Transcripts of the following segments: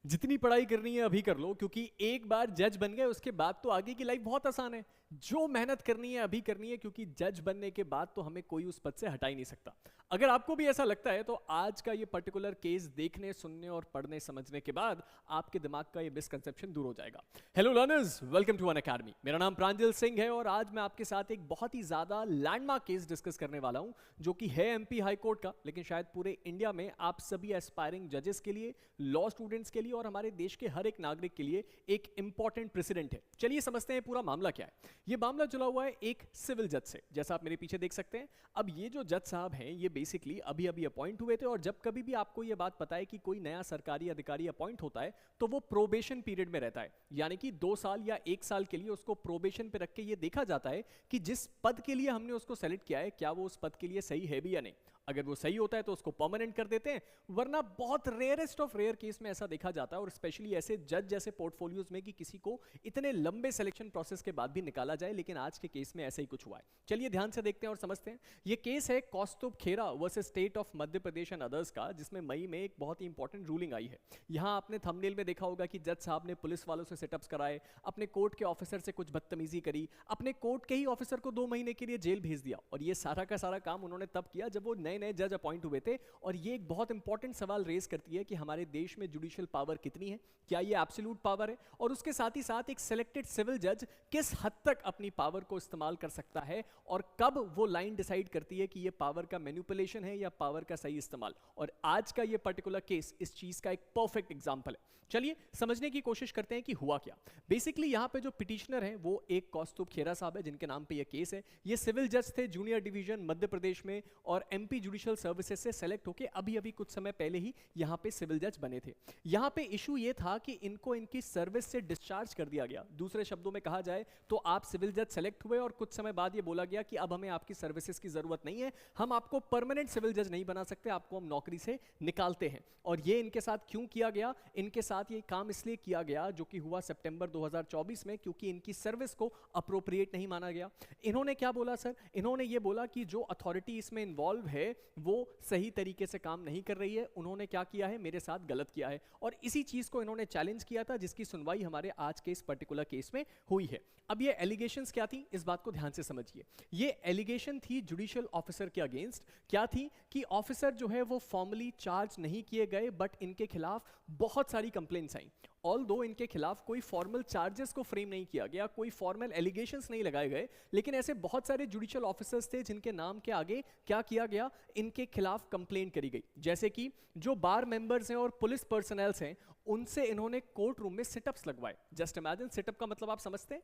जितनी पढ़ाई करनी है अभी कर लो, क्योंकि एक बार जज बन गए उसके बाद तो आगे की लाइफ बहुत आसान है। जो मेहनत करनी है अभी करनी है, क्योंकि जज बनने के बाद तो हमें कोई उस पद से हटा ही नहीं सकता। अगर आपको भी ऐसा लगता है तो आज का ये पर्टिकुलर केस देखने, सुनने और पढ़ने समझने के बाद आपके दिमाग का ये मिसकंसेप्शन दूर हो जाएगा। Hello learners, welcome to Unacademy. मेरा नाम प्रांजल सिंह है और आज मैं आपके साथ एक बहुत ही ज्यादा लैंडमार्क केस डिस्कस करने वाला हूं, जो कि है एमपी हाई कोर्ट का, लेकिन शायद पूरे इंडिया में आप सभी एस्पायरिंग जजेस के लिए, लॉ स्टूडेंट्स के लिए और हमारे देश के हर एक नागरिक के लिए एक इंपॉर्टेंट प्रेसिडेंट है। चलिए समझते हैं पूरा मामला क्या है। ये मामला जुड़ा हुआ है एक सिविल जज से, जैसा आप मेरे पीछे देख सकते हैं। अब ये जो जज साहब हैं ये बेसिकली अभी अभी अपॉइंट हुए थे, और जब कभी भी आपको ये बात पता है कि कोई नया सरकारी अधिकारी अपॉइंट होता है तो वो प्रोबेशन पीरियड में रहता है, यानी कि 2 साल या 1 साल के लिए उसको प्रोबेशन पे रख के ये देखा जाता है कि जिस पद के लिए हमने उसको सेलेक्ट किया है क्या वो उस पद के लिए सही है भी या नहीं। अगर वो सही होता है तो उसको परमानेंट कर देते हैं, वरना बहुत रेयरेस्ट ऑफ रेयर केस में ऐसा देखा जाता है, और स्पेशली ऐसे जज जैसे पोर्टफोलियोज में कि किसी को इतने लंबे सिलेक्शन प्रोसेस के बाद भी निकाला जाए, लेकिन आज के केस में ऐसा ही कुछ हुआ है। चलिए ध्यान से देखते हैं और समझते हैं। ये केस है Kaustubh Khera versus state of Madhya Pradesh and others का, जिसमें मई में एक बहुत ही इंपॉर्टेंट रूलिंग आई है। यहां आपने थंबनेल में देखा होगा कि जज साहब ने पुलिस वालों से सेटअप्स कराए, अपने कोर्ट के ऑफिसर से कुछ बदतमीजी करी, अपने कोर्ट के ही ऑफिसर को 2 महीने के लिए जेल भेज दिया, और ये सारा का सारा काम उन्होंने तब किया जब वो नए नए जज अपॉइंट हुए थे। और ये एक बहुत इंपॉर्टेंट सवाल रेज करती है कि हमारे देश में जुडिशियल पावर कितनी है, क्या ये एब्सोल्यूट पावर है, और उसके साथ ही साथ एक सिलेक्टेड सिविल जज किस हद तक अपनी पावर को इस्तेमाल कर सकता है, और कब वो लाइन डिसाइड करती है कि ये पावर का मैनिपुलेशन है या पावर का सही इस्तेमाल। और आज का ये पर्टिकुलर केस इस चीज का एक परफेक्ट एग्जांपल है। चलिए समझने की कोशिश करते हैं कि हुआ क्या। बेसिकली यहां पे जो पिटिशनर है वो एक कौस्तुभ खेरा साहब है, जिनके नाम पे ये केस है। ये सिविल जज थे जूनियर डिवीजन मध्य प्रदेश में, और एमपी जुडिशियल सर्विसेज से सेलेक्ट होकर अभी अभी कुछ समय पहले ही यहां पे सिविल जज बने थे। यहां पे इशू ये था कि इनको इनकी सर्विस से डिस्चार्ज कर दिया गया। दूसरे शब्दों में कहा जाए तो आप सिविल जज सेलेक्ट हुए और कुछ समय बाद ये बोला गया कि अब हमें आपकी सर्विसेज की जरूरत नहीं है, हम आपको परमानेंट सिविल जज नहीं बना सकते, आपको हम नौकरी से निकालते हैं। और ये इनके साथ क्यों किया गया? इनके साथ ये काम इसलिए किया गया जो कि हुआ सितंबर 2024 में, क्योंकि इनकी सर्विस को अप्रोप्रिएट नहीं माना गया। इन्होंने क्या बोला सर? इन्होंने ये बोला कि जो अथॉरिटी इसमें इन्वॉल्व है वो सही तरीके से काम नहीं कर रही है, उन्होंने क्या किया है, मेरे साथ गलत किया है। और इसी चीज को इन्होंने चैलेंज किया था, जिसकी सुनवाई हमारे आज के इस पर्टिकुलर केस में हुई है। अब ये एलिगेशंस क्या थी, इस बात को ध्यान से समझिए। ये एलिगेशन थी जुडिशियल ऑफिसर के अगेंस्ट। क्या थी कि ऑफिसर जो है वो फॉर्मली चार्ज नहीं किए गए, बट इनके खिलाफ बहुत सारी कंप्लेंट्स आई। ऑल्दो इनके खिलाफ कोई फॉर्मल चार्जेस को फ्रेम नहीं किया गया, कोई फॉर्मल एलिगेशंस नहीं लगाए गए, लेकिन ऐसे बहुत सारे जुडिशियल ऑफिसर्स थे जिनके नाम के आगे क्या किया गया, इनके खिलाफ कंप्लेंट करी गई। जैसे कि जो बार मेंबर्स हैं और पुलिस पर्सनल्स हैं, उनसे इन्होंने कोर्ट रूम में सिटअप्स लगवाए। जस्ट इमेजिन, सिटअप का मतलब आप समझते हैं,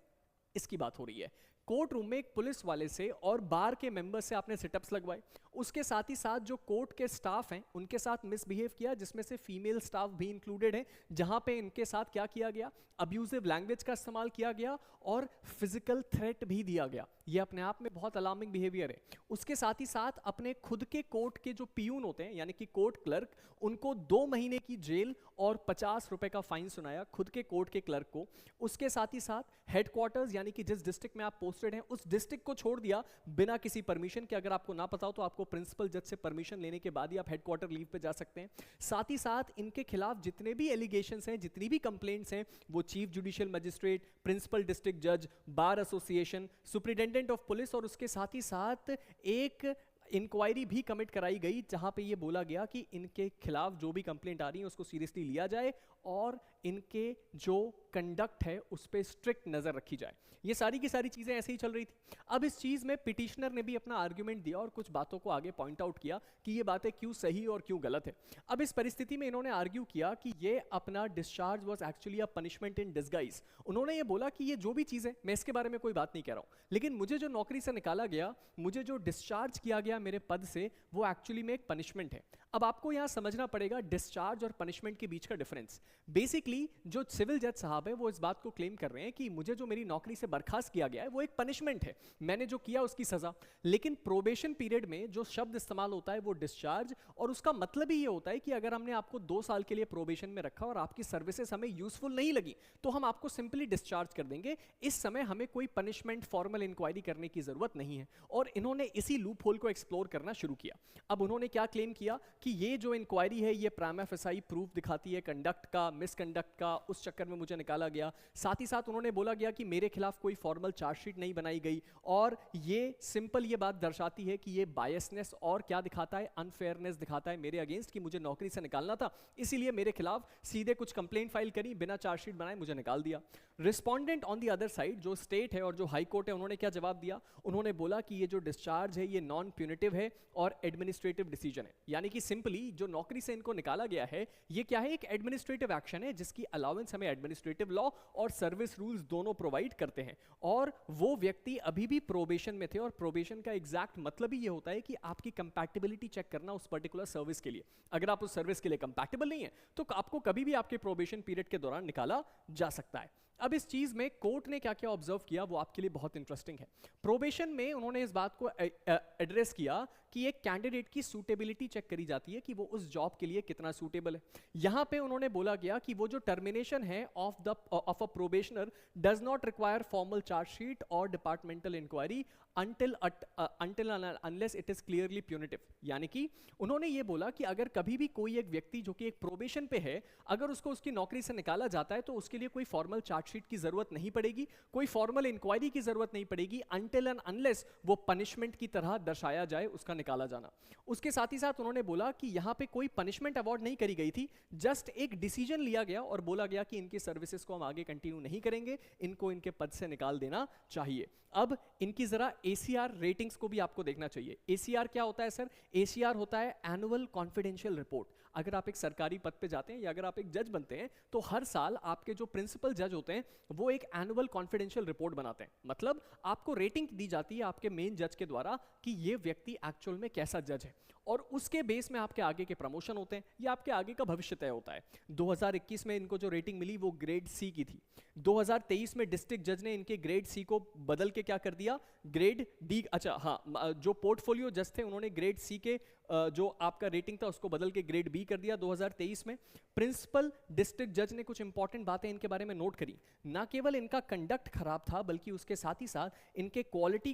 इसकी बात हो रही है। कोर्ट रूम में एक पुलिस वाले से और बार के मेंबर से आपने सिटअप्स लगवाए। उसके साथ ही साथ जो कोर्ट के स्टाफ हैं उनके साथ मिसबिहेव किया, जिसमें से फीमेल स्टाफ भी इंक्लूडेड है, जहां पे इनके साथ क्या किया गया, अब्यूजिव लैंग्वेज का इस्तेमाल किया गया और फिजिकल थ्रेट भी दिया गया। ये अपने आप में बहुत अलार्मिंग बिहेवियर है। उसके साथ ही साथ अपने खुद के कोर्ट के जो पियून होते हैं, यानी कि कोर्ट क्लर्क, उनको 2 महीने की जेल और 50 रुपए का फाइन सुनाया, खुद के कोर्ट के क्लर्क को। उसके साथ ही साथ हेडक्वार्टर्स, यानी कि जिस डिस्ट्रिक्ट में आप पोस्टेड हैं उस डिस्ट्रिक्ट को छोड़ दिया बिना किसी परमिशन के। अगर आपको ना पता हो तो आपको प्रिंसिपल जज से परमिशन लेने के बाद ही आप हेडक्वार्टर लीव पे जा सकते हैं। साथ ही साथ इनके खिलाफ जितने भी एलिगेशंस हैं, जितनी भी कंप्लेंट्स हैं, वो chief judicial magistrate, principal district जज, bar association, superintendent of police, और उसके साथ ही साथ एक इंक्वायरी भी कमिट कराई गई, जहां पे ये बोला गया कि इनके खिलाफ जो भी कंप्लेंट आ रही है उसको सीरियसली लिया जाए और इनके जो कंडक्ट है उस पर स्ट्रिक्ट नजर रखी जाए। ये सारी की सारी चीजें ऐसे ही चल रही थी। अब इस चीज में पिटिशनर ने भी अपना आर्ग्यूमेंट दिया और कुछ बातों को आगे पॉइंट आउट किया कि ये बातें क्यों सही और क्यों गलत है। अब इस परिस्थिति में इन्होंने आर्ग्यू किया कि ये अपना discharge was actually a punishment in disguise. उन्होंने ये बोला कि ये जो भी चीजें, मैं इसके बारे में कोई बात नहीं कह रहा हूं, लेकिन मुझे जो नौकरी से निकाला गया, मुझे जो डिस्चार्ज किया गया मेरे पद से, वो एक्चुअली में एक पनिशमेंट है। अब आपको यहां समझना पड़ेगा डिस्चार्ज और पनिशमेंट के बीच का डिफरेंस। बेसिकली जो सिविल जज साहब है वो इस बात को क्लेम कर रहे हैं कि मुझे जो मेरी नौकरी से बर्खास्त किया गया है वो एक पनिशमेंट है, मैंने जो किया उसकी सजा। लेकिन प्रोबेशन पीरियड में जो शब्द इस्तेमाल होता है वो डिस्चार्ज, और उसका मतलब ही ये होता है कि अगर हमने आपको 2 साल के लिए प्रोबेशन में रखा और आपकी सर्विसेज हमें यूजफुल नहीं लगी तो हम आपको सिंपली डिस्चार्ज कर देंगे। इस समय हमें कोई पनिशमेंट, फॉर्मल इंक्वायरी करने की जरूरत नहीं है। और इन्होंने इसी लूप होल को एक्सप्लोर करना शुरू किया। अब उन्होंने क्या क्लेम किया कि ये जो इंक्वायरी है ये प्राइमा फेसाई प्रूफ दिखाती है कंडक्ट का, मिसकंडक्ट का, उस चक्कर में मुझे निकाला गया। साथ ही साथ उन्होंने बोला गया कि मेरे खिलाफ कोई फॉर्मल चार्जशीट नहीं बनाई गई, और ये सिंपल ये बात दर्शाती है कि ये बायसनेस और क्या दिखाता है, अनफेयरनेस दिखाता है मेरे अगेंस्ट, कि मुझे नौकरी से निकालना था, इसीलिए मेरे खिलाफ सीधे कुछ कंप्लेंट फाइल करी, बिना चार्जशीट बनाए मुझे निकाल दिया। Respondent on the other side, जो स्टेट है और जो हाई कोर्ट है, उन्होंने क्या जवाब दिया? उन्होंने बोला कि ये जो डिस्चार्ज है ये नॉन प्यूनिटिव है और एडमिनिस्ट्रेटिव डिसीजन है, यानी कि सिंपली जो नौकरी से इनको निकाला गया है ये क्या है, एक एडमिनिस्ट्रेटिव एक्शन है जिसकी अलाउंस हमें एडमिनिस्ट्रेटिव लॉ और सर्विस रूल्स दोनों प्रोवाइड करते हैं। और वो व्यक्ति अभी भी प्रोबेशन में थे, और प्रोबेशन का एग्जैक्ट मतलब ही ये होता है कि आपकी कंपैटिबिलिटी चेक करना उस पर्टिकुलर सर्विस के लिए। अगर आप उस सर्विस के लिए कंपैटिबल नहीं है तो आपको कभी भी आपके प्रोबेशन पीरियड के दौरान निकाला जा सकता है। अब इस चीज में कोर्ट ने क्या क्या ऑब्जर्व किया वो आपके लिए बहुत इंटरेस्टिंग है। प्रोबेशन में उन्होंने इस बात को एड्रेस किया कि एक कैंडिडेट की सूटेबिलिटी चेक करी जाती है कि वो उस जॉब के लिए कितना सूटेबल है। यहां पे उन्होंने बोला गया कि वो जो टर्मिनेशन है of a probationer does not require formal chargesheet और departmental inquiry until unless it is clearly punitive। यानी कि उन्होंने ये बोला कि अगर कभी भी कोई एक व्यक्ति जो कि एक प्रोबेशन पे है, अगर उसको उसकी नौकरी से निकाला जाता है तो उसके लिए कोई फॉर्मल चार्जशीट की जरूरत नहीं पड़ेगी, कोई फॉर्मल इंक्वायरी की जरूरत नहीं पड़ेगी, until and unless वो पनिशमेंट की तरह दर्शाया जाए उसका निकाला जाना। उसके साथ ही साथ उन्होंने बोला कि यहाँ पे कोई पनिशमेंट अवॉर्ड नहीं करी गई थी, जस्ट एक डिसीजन लिया गया और बोला गया कि इनकी सर्विसेज को हम आगे कंटिन्यू नहीं करेंगे, इनको इनके पद से निकाल देना चाहिए। अब इनकी जरा ACR रेटिंग्स को भी आपको देखना चाहिए। ACR क्या होता है सर? ACR होता है एनुअल कॉन्फिडेंशियल रिपोर्ट। अगर आप एक सरकारी पद पे जाते हैं या अगर आप एक जज बनते हैं तो हर साल आपके जो प्रिंसिपल जज होते हैं वो एक एनुअल कॉन्फिडेंशियल रिपोर्ट बनाते हैं। मतलब आपको रेटिंग दी जाती है आपके मेन जज के द्वारा कि ये व्यक्ति एक्चुअल में कैसा जज है, और उसके बेस में आपके आगे के प्रमोशन होते हैं या आपके आगे का भविष्य तय होता है। 2021 में इनको जो रेटिंग मिली वो ग्रेड C की थी। 2023 में डिस्ट्रिक्ट जज ने इनके ग्रेड C को बदल के क्या कर दिया, ग्रेड D। अच्छा हाँ, जो पोर्टफोलियो जज थे उन्होंने ग्रेड C के जो आपका रेटिंग था उसको बदल के ग्रेड B कर दिया 2023 में। प्रिंसिपल डिस्ट्रिक्ट जज ने कुछ इंपॉर्टेंट बातें इनके बारे में नोट करी। ना केवल इनका कंडक्ट खराब था बल्कि उसके साथ ही साथ इनके क्वालिटी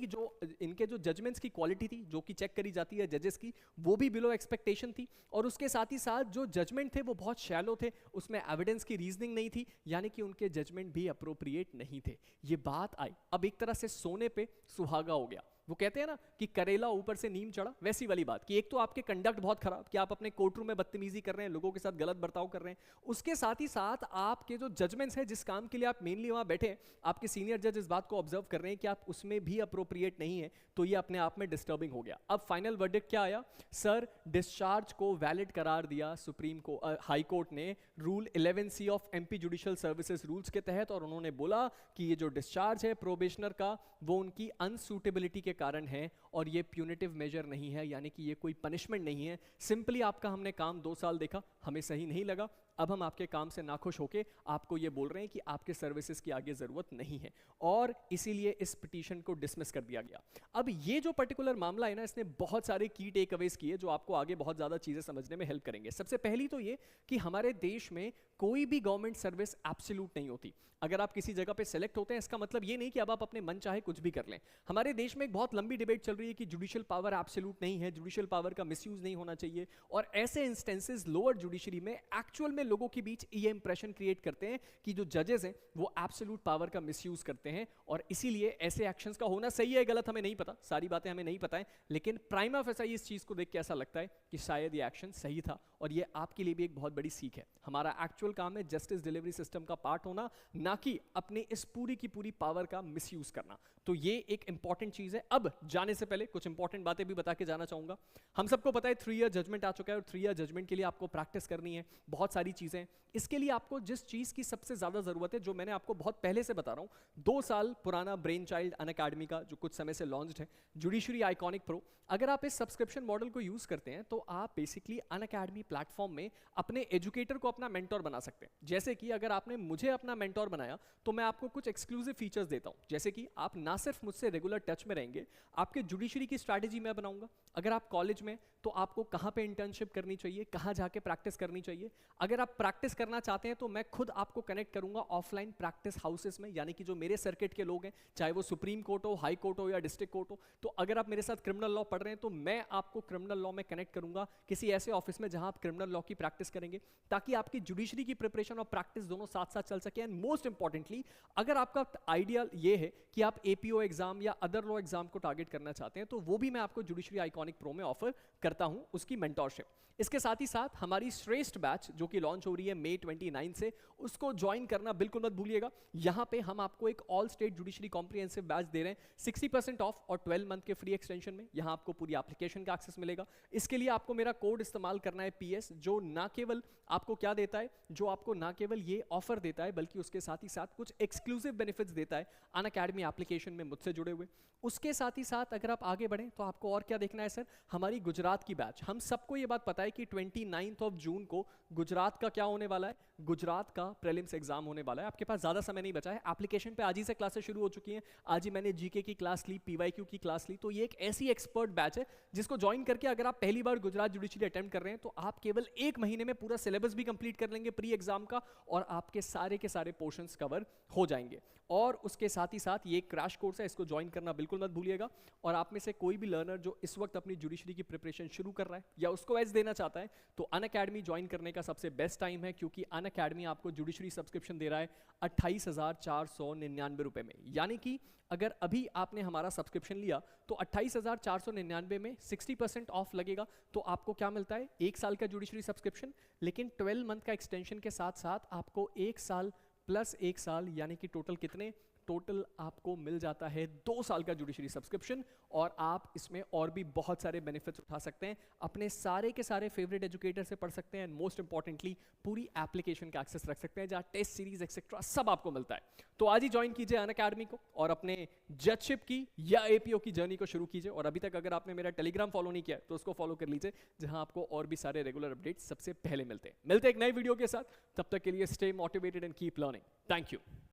इनके जो जजमेंट्स की क्वालिटी थी जो कि चेक करी जाती है जजेस की, वो भी बिलो एक्सपेक्टेशन थी। और उसके साथ ही साथ जो जजमेंट थे वो बहुत शैलो थे, उसमें एविडेंस की रीजनिंग नहीं थी, यानी कि उनके जजमेंट भी अप्रोप्रिएट नहीं थे। ये बात आई। अब एक तरह से सोने पे सुहागा हो गया। वो कहते हैं ना कि करेला ऊपर से नीम चढ़ा, वैसी वाली बात कि एक तो आपके कंडक्ट बहुत खराब कि आप अपने कोर्ट रूम में बदतमीजी कर रहे हैं, लोगों के साथ गलत बर्ताव कर रहे हैं, उसके साथ ही साथ आपके जो जजमेंट्स हैं, जिस काम के लिए आप मेनली वहां बैठे हैं, आपके सीनियर जज इस बात को ऑब्जर्व कर रहे हैं कि आप उसमें भी अप्रोप्रिएट नहीं है, तो ये अपने आप में डिस्टर्बिंग हो गया। अब फाइनल वर्डिक्ट क्या आया सर? डिस्चार्ज को वैलिड करार दिया सुप्रीम को हाई कोर्ट ने rule 11C of MP judicial services rules के तहत, और उन्होंने बोला कि ये जो डिस्चार्ज है प्रोबेशनर का वो उनकी अनसूटेबिलिटी के कारण है और ये प्यूनिटिव मेजर नहीं है, यानी कि ये कोई पनिशमेंट नहीं है। सिंपली आपका हमने काम 2 साल देखा, हमें सही नहीं लगा, अब हम आपके काम से नाखुश होके आपको ये बोल रहे हैं कि आपके सर्विसेज की आगे जरूरत नहीं है, और इसीलिए इस पिटीशन को डिसमिस कर दिया गया। अब ये जो पर्टिकुलर मामला है ना, इसने बहुत सारे की टेक अवेज किए जो आपको आगे बहुत ज्यादा चीजें समझने में हेल्प करेंगे। सबसे पहली तो ये कि हमारे देश में कोई भी गवर्नमेंट सर्विस एब्सोल्यूट नहीं होती। अगर आप किसी जगह पे सेलेक्ट होते हैं इसका मतलब ये नहीं कि अब आप अपने मन चाहे कुछ भी कर लें। हमारे देश में एक बहुत लंबी डिबेट चल रही है कि जुडिशियल पावर एब्सोल्यूट नहीं है, जुडिशियल पावर का मिसयूज नहीं होना चाहिए, और ऐसे इंस्टेंसेस लोअर जुडिशरी में एक्चुअल में लोगों के बीच ये इंप्रेशन क्रिएट करते हैं कि जो जजेस हैं वो एब्सोल्यूट पावर का मिसयूज करते हैं, और इसीलिए ऐसे एक्शंस का होना सही है गलत हमें नहीं पता, सारी बातें हमें नहीं पता है, लेकिन प्राइमा फेसाई इस चीज को देख के ऐसा लगता है कि शायद ये एक्शन सही था, और ये आपके लिए भी एक बहुत बड़ी सीख है। हमारा एक्चुअल काम है जस्टिस डिलीवरी सिस्टम का पार्ट होना, ना कि अपने इस पूरी की पूरी पावर का मिसयूज करना। तो ये एक इंपॉर्टेंट चीज है। अब जाने से पहले कुछ इंपॉर्टेंट बातें भी बता के जाना चाहूंगा। हम सबको पता है 3 ईयर जजमेंट आ चुका है, और 3 ईयर जजमेंट के लिए आपको प्रैक्टिस करनी है, बहुत सारी चीजें। इसके लिए आपको जिस चीज की सबसे ज्यादा जरूरत है, जो मैंने आपको बहुत पहले से बता रहा हूं, 2 साल पुराना ब्रेन चाइल्ड अनअकैडमी का जो कुछ समय से लॉन्च्ड है, जुडिशरी आइकॉनिक प्रो। अगर आप इस सब्सक्रिप्शन मॉडल को यूज करते हैं तो आप बेसिकली अनअकैडमी प्लेटफॉर्म में अपने एजुकेटर को अपना मेंटोर बना सकते हैं। जैसे कि अगर आपने मुझे अपना मेंटोर बनाया तो मैं आपको कुछ एक्सक्लूसिव फीचर्स देता हूं, जैसे कि आप ना सिर्फ मुझसे रेगुलर टच में रहेंगे, आपके जुडिशरी की स्ट्रैटेजी मैं बनाऊंगा, अगर आप कॉलेज में, तो आपको कहाँ पे इंटर्नशिप करनी चाहिए, कहाँ जाके प्रैक्टिस करनी चाहिए। अगर आप प्रैक्टिस करना चाहते हैं तो मैं खुद आपको कनेक्ट करूंगा ऑफलाइन प्रैक्टिस हाउसेस में, यानी कि जो मेरे सर्किट के लोग हैं, चाहे वो सुप्रीम कोर्ट हो, हाई कोर्ट हो या डिस्ट्रिक्ट कोर्ट हो। तो अगर आप मेरे साथ क्रिमिनल लॉ पढ़ रहे हैं तो मैं आपको क्रिमिनल लॉ में कनेक्ट करूंगा किसी ऐसे ऑफिस में जहां आप क्रिमिनल लॉ की प्रैक्टिस करेंगे, ताकि आपकी जुडिशरी की प्रिपरेशन और प्रैक्टिस दोनों साथ साथ चल सके। एंड मोस्ट इंपॉर्टेंटली, अगर आपका आइडिया ये है कि आप एपीओ एग्जाम या अदर लॉ एग्जाम को टारगेट करना चाहते हैं, तो वो भी मैं आपको जुडिशरी आइकॉनिक प्रो में ऑफर करता हूं, उसकी मेंटोरशिप। इसके साथ ही साथ हमारी श्रेष्ठ बैच जो कि लॉन्च हो रही है मई 29 से, उसको ज्वाइन करना बिल्कुल मत भूलिएगा। यहां पे हम आपको एक all state judiciary comprehensive batch दे रहे हैं 60% ऑफ और 12 मंथ के फ्री एक्सटेंशन में। यहां आपको पूरी एप्लीकेशन का एक्सेस मिलेगा। इसके लिए आपको मेरा कोड इस्तेमाल करना है PS, जो ना केवल आपको क्या देता है, जो आपको ना केवल ये ऑफर देता है, बल्कि उसके साथ ही साथ कुछ एक्सक्लूसिव बेनिफिट्स देता है अनअकैडमी एप्लीकेशन में मुझसे जुड़े हुए। उसके साथ ही साथ अगर आप आगे बढ़ें तो आपको और क्या देखना है सर, हमारी गुजरात की बैच। हम सबको ये बात पता है कि 29 जून को गुजरात का क्या होने वाला है, गुजरात का प्रीलिम्स एग्जाम होने वाला है। आपके पास ज्यादा समय नहीं बचा है, एप्लीकेशन पे आज ही से क्लासेस शुरू हो चुकी हैं। आज ही मैंने जीके की क्लास ली, PYQ की क्लास ली। तो ये एक ऐसी एक्सपर्ट बैच है जिसको ज्वाइन करके अगर आप पहली बार गुजरात जुडिशरी अटेम्प्ट कर रहे हैं, तो आप केवल 1 महीने में पूरा सिलेबस भी कंप्लीट कर लेंगे प्री एग्जाम का, और आपके सारे के सारे पोर्शंस कवर हो जाएंगे। और उसके साथ ही साथ ये क्रैश कोर्स है, इसको ज्वाइन करना बिल्कुल मत भूलिएगा। और आप में से कोई भी लर्नर जो इस वक्त अपनी जुडिशरी की प्रिपरेशन शुरू कर रहा है या उसको एज देना चाहता है, तो अनअकैडमी ज्वाइन करने का सबसे बेस्ट टाइम है, क्योंकि अनअकैडमी आपको जुडिशरी सब्सक्रिप्शन दे रहा है 28,499 रुपए में। यानी कि अगर अभी आपने हमारा सब्सक्रिप्शन लिया तो 28,499 में 60% ऑफ लगेगा। तो आपको क्या मिलता है, 1 साल का जुडिशरी सब्सक्रिप्शन, लेकिन 12 मंथ का एक्सटेंशन के साथ साथ आपको 1 साल प्लस 1 साल, यानी कि टोटल कितने, टोटल आपको मिल जाता है 2 साल का जुडिशरी सब्सक्रिप्शन। और आप इसमें और भी बहुत सारे बेनिफिट्स उठा सकते हैं, अपने सारे के सारे फेवरेट एजुकेटर से पढ़ सकते हैं, एंड मोस्ट इंपॉर्टेंटली पूरी एप्लीकेशन का एक्सेस रख सकते हैं, जहां टेस्ट सीरीज एक्सेट्रा सब आपको मिलता है। तो आज ही ज्वाइन कीजिए अनअकैडमी को और अपने जजशिप की या एपीओ की जर्नी को शुरू कीजिए। और अभी तक अगर आपने मेरा टेलीग्राम फॉलो नहीं किया तो उसको फॉलो कर लीजिए, जहां आपको और भी सारे रेगुलर अपडेट्स सबसे पहले मिलते हैं। मिलते हैं एक नई वीडियो के साथ, तब तक के लिए stay motivated and keep learning. Thank you.